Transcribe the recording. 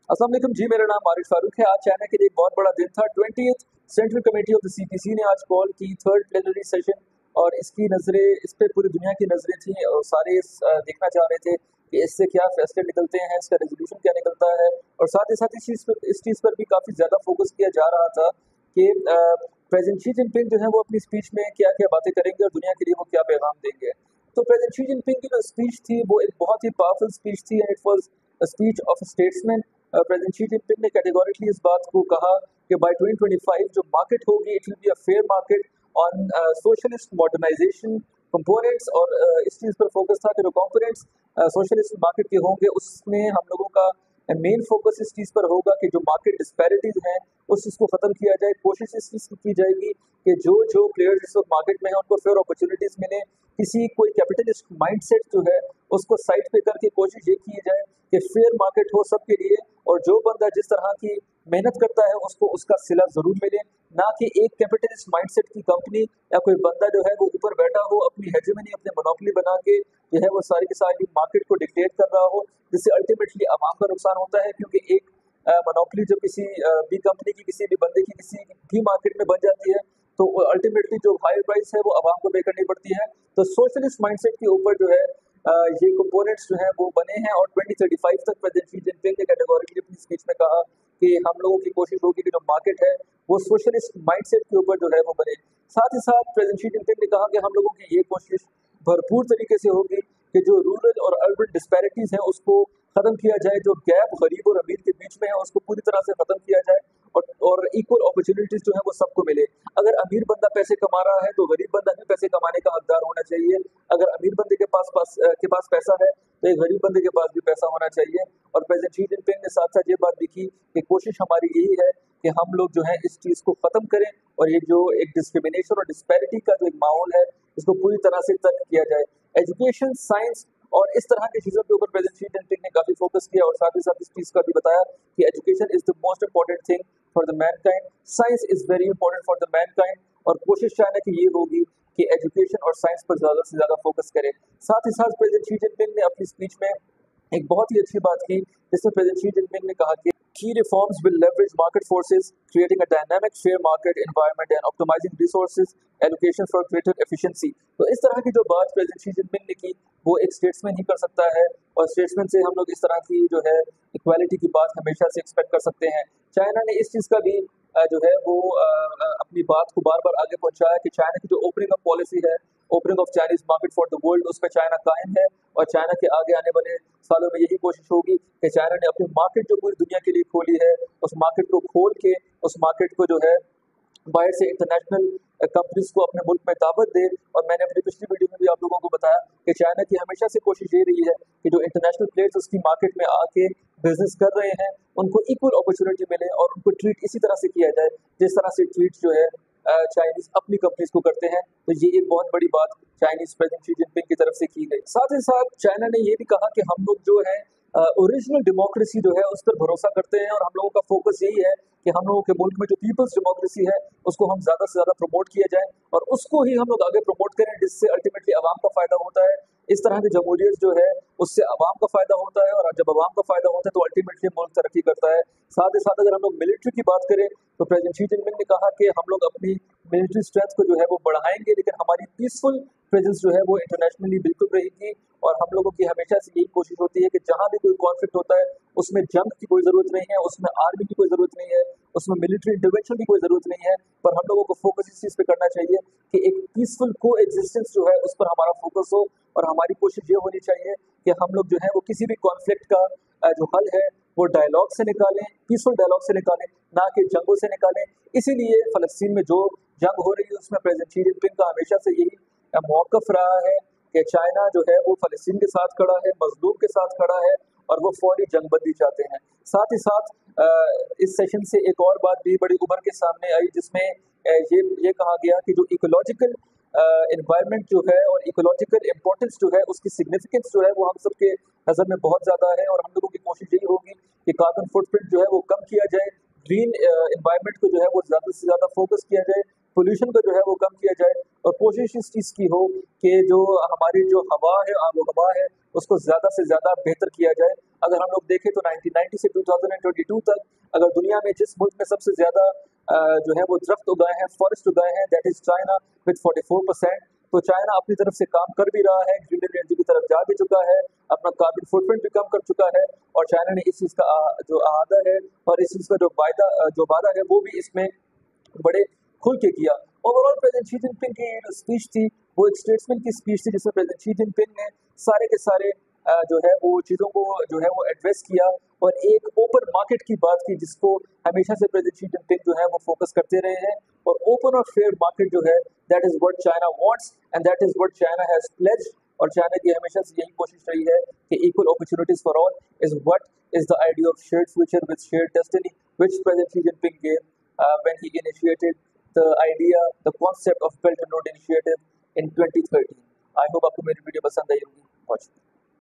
अस्सलाम वालेकुम जी, मेरा नाम आरिफ फारूक है। आज चाइना के लिए एक बहुत बड़ा दिन था। 20th central committee of the CPC ने आज कॉल की थर्ड प्लेनरी सेशन, और इसकी नज़रें इस पे पूरी दुनिया की नज़रें थी और सारे देखना चाह रहे थे कि इससे क्या फैसले निकलते हैं, इसका रेजोल्यूशन क्या निकलता है। और साथ ही साथ इस चीज़ पर भी काफ़ी ज़्यादा फोकस किया जा रहा था कि प्रेसिडेंट शी जिनपिंग जो है वो अपनी स्पीच में क्या क्या बातें करेंगे और दुनिया के लिए वो क्या पैगाम देंगे। तो प्रेसिडेंट शी जिनपिंग की जो स्पीच थी वो एक बहुत ही पावरफुल स्पीच थी, and it was a speech of a statesman. President Xi Jinping ने कैटेगोरिकली इस बात को कहा कि बाय 2025 जो मार्केट होगी it will be a fair market on socialist modernization components. और इस चीज़ पर फोकस था कि जो कंपोनेंट्स सोशलिस्ट मार्केट के होंगे उसमें हम लोगों का मेन फोकस इस चीज़ पर होगा कि जो मार्केट डिस्पैरिटीज़ हैं उस चीज़ को ख़त्म किया जाए। कोशिश इस चीज़ की जाएगी कि जो जो प्लेयर्स इस वक्त मार्केट में हैं उनको फेयर अपॉर्चुनिटीज़ मिले। किसी कोई कैपिटलिस्ट माइंडसेट जो है उसको साइड पे करके कोशिश ये की जाए कि फेयर मार्केट हो सबके लिए, और जो बंदा जिस तरह की मेहनत करता है उसको उसका सिला ज़रूर मिले, ना कि एक कैपिटलिस्ट माइंडसेट की कंपनी या कोई बंदा जो है वो ऊपर बैठा हो अपनी हेजेमनी अपने मोनोपोली बना के जो है वो सारी की सारी मार्केट को डिक्टेट कर रहा हो, जिससे अल्टीमेटली आवाम का नुकसान होता है। क्योंकि एक मोनोपोली जब किसी भी कंपनी की किसी भी बंदे की किसी भी मार्केट में बन जाती है तो अल्टीमेटली जो हाई प्राइस है वो आवाम को पे करनी पड़ती है। तो सोशलिस्ट माइंडसेट के ऊपर जो है ये कंपोनेंट्स जो हैं वो बने हैं, और 2035 तक प्रेसिडेंट शी जिनपिंग ने कैटेगोरिकली अपनी स्पीच में कहा कि हम लोगों की कोशिश होगी कि जो मार्केट है वो सोशलिस्ट माइंडसेट के ऊपर जो है वो बने। साथ ही साथ प्रेसिडेंट शी जिनपिंग ने कहा कि हम लोगों की ये कोशिश भरपूर तरीके से होगी कि जो रूरल और अर्बन डिस्पैरिटीज़ हैं उसको ख़त्म किया जाए, जो गैप गरीब और अमीर के बीच में है उसको पूरी तरह से ख़त्म किया जाए, और इक्वल अपॉर्चुनिटीज़ जो है वो सबको मिले। अगर अमीर बंदा पैसे कमा रहा है तो गरीब बंदा भी पैसे कमाने का हकदार होना चाहिए। अगर अमीर बंदे के पास पैसा है तो एक गरीब बंदे के पास भी पैसा होना चाहिए। और प्रेसिडेंट शी जिनपिंग ने साथ साथ ये बात लिखी कि कोशिश हमारी यही है कि हम लोग जो है इस चीज़ को ख़त्म करें, और ये जो एक डिस्क्रिमिनेशन और डिस्पैरिटी का जो एक माहौल है इसको पूरी तरह से तर्क किया जाए। एजुकेशन, साइंस और इस तरह की चीज़ों के ऊपर प्रेसिडेंट शी जिनपिंग ने काफ़ी फोकस किया, और साथ ही साथ इस चीज़ का भी बताया कि education is the most important thing for the Mankind, science is very important for the Mankind. और कोशिश चाइना की ये होगी कि एजुकेशन और साइंस पर ज़्यादा से ज़्यादा फोकस करें। साथ ही साथ प्रेसिडेंट शी जिनपिंग ने अपनी स्पीच में एक बहुत ही अच्छी बात की, जिसमें प्रेसिडेंट शी जिनपिंग ने कहा कि key reforms will leverage market forces, creating a dynamic fair market environment and optimizing resources allocation for greater efficiency। तो इस तरह की जो बात प्रेसिडेंट शी जिनपिंग ने की वो एक स्टेट्समैन ही कर सकता है, और स्टेट्समैन से हम लोग इस तरह की जो है इक्वालिटी की बात हमेशा से एक्सपेक्ट कर सकते हैं। चाइना ने इस चीज़ का भी जो है वो अपनी बात को बार बार आगे पहुंचाया कि चाइना की जो ओपनिंग अप पॉलिसी है, opening of Chinese market for the world, उस पर चाइना कायम है, और चाइना के आगे आने वाले सालों में यही कोशिश होगी कि चाइना ने अपनी मार्केट जो पूरी दुनिया के लिए खोली है उस मार्केट को खोल के उस मार्केट को जो है बाहर से इंटरनेशनल कंपनीज को अपने मुल्क में दावत दे। और मैंने अपनी पिछली वीडियो में भी आप लोगों को बताया कि चाइना की हमेशा से कोशिश ये रही है कि जो इंटरनेशनल प्लेयर्स उसकी मार्केट में आके बिजनेस कर रहे हैं उनको इक्वल अपॉर्चुनिटी मिले, और उनको ट्रीट इसी तरह से किया जाए जिस तरह से ट्रीट जो है चाइनीज अपनी कंपनीज को करते हैं। तो ये एक बहुत बड़ी बात चाइनीज प्रेसिडेंट शी जिनपिंग की तरफ से की गई। साथ ही साथ चाइना ने ये भी कहा कि हम लोग जो है ओरिजिनल डेमोक्रेसी जो है उस पर भरोसा करते हैं, और हम लोगों का फोकस यही है कि हम लोगों के मुल्क में जो पीपल्स डेमोक्रेसी है उसको हम ज़्यादा से ज़्यादा प्रमोट किया जाए, और उसको ही हम लोग आगे प्रमोट करें जिससे अल्टीमेटली आवाम का फ़ायदा होता है। इस तरह की जमहूरियत जो है उससे आवाम का फ़ायदा होता है, और जब आवाम का फ़ायदा होता है तो अल्टीमेटली मुल्क तरक्की करता है। साथ ही साथ अगर हम लोग मिलिट्री की बात करें तो प्रेसिडेंट शी जिनपिंग ने कहा कि हम लोग अपनी मिलिट्री स्ट्रेंथ को जो है वो बढ़ाएंगे, लेकिन हमारी पीसफुल प्रेजेंस जो है वो इंटरनेशनली बिल्कुल रहेगी। और हम लोगों की हमेशा से यही कोशिश होती है कि जहाँ भी कोई कॉन्फ्लिक्ट होता है उसमें जंग की कोई ज़रूरत नहीं है, उसमें आर्मी की कोई ज़रूरत नहीं है, उसमें मिलिट्री इंटरवेंशन की कोई ज़रूरत नहीं है, पर हम लोगों को फोकस इस चीज़ पे करना चाहिए कि एक पीसफुल को एग्जिस्टेंस जो है उस पर हमारा फोकस हो। और हमारी कोशिश ये होनी चाहिए कि हम लोग जो है वो किसी भी कॉन्फ्लिक्ट का जो हल है वो डायलॉग से निकालें, पीसफुल डायलॉग से निकालें, ना कि जंगों से निकालें। इसीलिए फ़लस्तीन में जो जंग हो रही है उसमें प्रेसिडेंट शी जिनपिंग का हमेशा से यही मौक़िफ़ रहा है कि चाइना जो है वो फ़लस्तीन के साथ खड़ा है, मज़लूम के साथ खड़ा है, और वो फौरी जंगबंदी चाहते हैं। साथ ही साथ इस सेशन से एक और बात भी बड़ी उभर के सामने आई, जिसमें ये कहा गया कि जो इकोलॉजिकल एनवायरनमेंट जो है और इकोलॉजिकल इम्पोर्टेंस जो है उसकी सिग्निफिकेंस जो है वो हम सबके नज़र में बहुत ज़्यादा है, और हम लोगों की कोशिश यही होगी कि कार्बन फुटप्रिंट जो है वो कम किया जाए, ग्रीन एनवायरनमेंट को जो है वो ज़्यादा से ज़्यादा फोकस किया जाए, पोल्यूशन को जो है वो कम किया जाए, और कोशिश इस चीज़ की हो कि जो हमारी जो हवा है, आबो हवा है, उसको ज़्यादा से ज़्यादा बेहतर किया जाए। अगर हम लोग देखें तो 1990 से 2022 तक अगर दुनिया में जिस मुल्क ने सबसे ज्यादा जो है वो दरख्त उगाए हैं, फॉरेस्ट उगाए हैं, दैट इज चाइना विद 44%। तो चाइना अपनी तरफ से काम कर भी रहा है, ग्रीन एनर्जी की तरफ जा भी चुका है, अपना कार्बन फुटप्रिंट भी कम कर चुका है, और चाइना ने इस चीज का जो आदा है और इस चीज का जो वादा है वो भी इसमें बड़े खुल के किया। ओवरऑल प्रेसिडेंट शी जिनपिंग की स्पीच थी वो एक स्टेट्समैन की स्पीच थी, जिसमें प्रेसिडेंट शी जिनपिंग ने सारे के सारे जो है वो चीज़ों को जो है वो एड्रेस किया और एक ओपन मार्केट की बात की, जिसको हमेशा से प्रेसिडेंट शी जिनपिंग जो है वो फोकस करते रहे हैं। और ओपन और फेयर मार्केट जो है that is what China wants and that is what China has pledged. और चाइना की हमेशा से यही कोशिश रही है कि equal opportunities for all is what is the idea of shared future with shared destiny which president Xi Jinping gave when he initiated the concept of Belt and Road Initiative in 2013। I hope आपको मेरी video पसंद आई होगी। Watch.